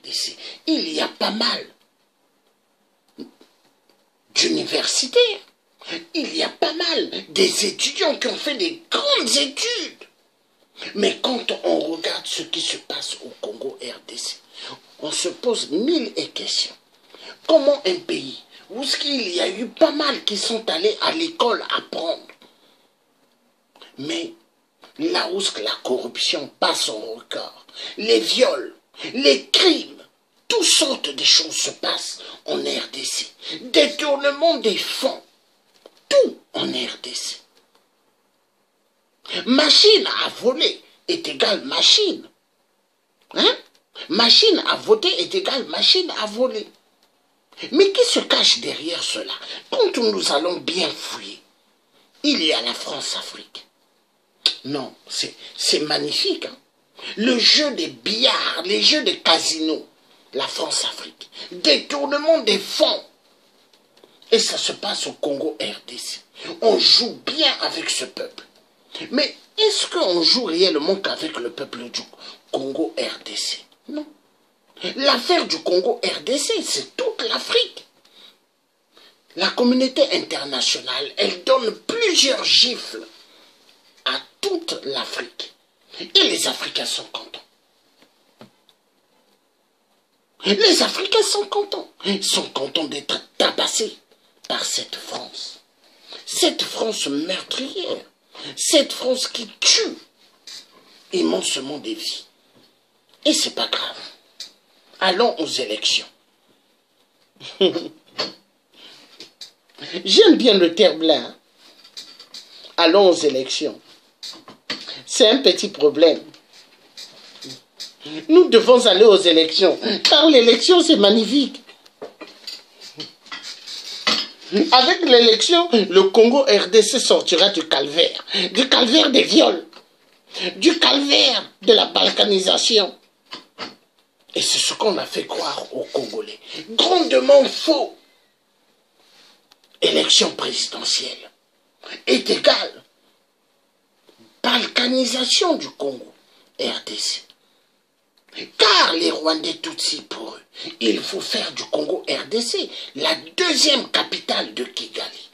RDC, il y a pas mal d'universitaires, il y a pas mal des étudiants qui ont fait des grandes études. Mais quand on regarde ce qui se passe au Congo RDC, on se pose mille questions. Comment un pays où il y a eu pas mal qui sont allés à l'école apprendre, mais là où la corruption passe son record, les viols, les crimes, toutes sortes de choses se passent en RDC. Détournement des fonds, tout en RDC. Machine à voler est égale machine. Hein? Machine à voter est égale machine à voler. Mais qui se cache derrière cela? Quand nous allons bien fouiller, il y a la France-Afrique. Non, c'est magnifique. Hein? Le jeu des billards, les jeux des casinos, la France-Afrique. Détournement des fonds. Et ça se passe au Congo RDC. On joue bien avec ce peuple. Mais est-ce qu'on joue réellement qu'avec le peuple du Congo RDC? Non. L'affaire du Congo RDC, c'est toute l'Afrique. La communauté internationale, elle donne plusieurs gifles à toute l'Afrique. Et les Africains sont contents. Les Africains sont contents. Ils sont contents d'être tabassés par cette France. Cette France meurtrière. Cette France qui tue immensément des vies. Et c'est pas grave. Allons aux élections. J'aime bien le terme là. Allons aux élections. C'est un petit problème. Nous devons aller aux élections. Car l'élection, c'est magnifique. Avec l'élection, le Congo RDC sortira du calvaire des viols, du calvaire de la balkanisation. Et c'est ce qu'on a fait croire aux Congolais. Grandement faux. Élection présidentielle est égale balkanisation du Congo RDC. Car les Rwandais Tutsis, pour eux, il faut faire du Congo RDC la deuxième capitale de Kigali.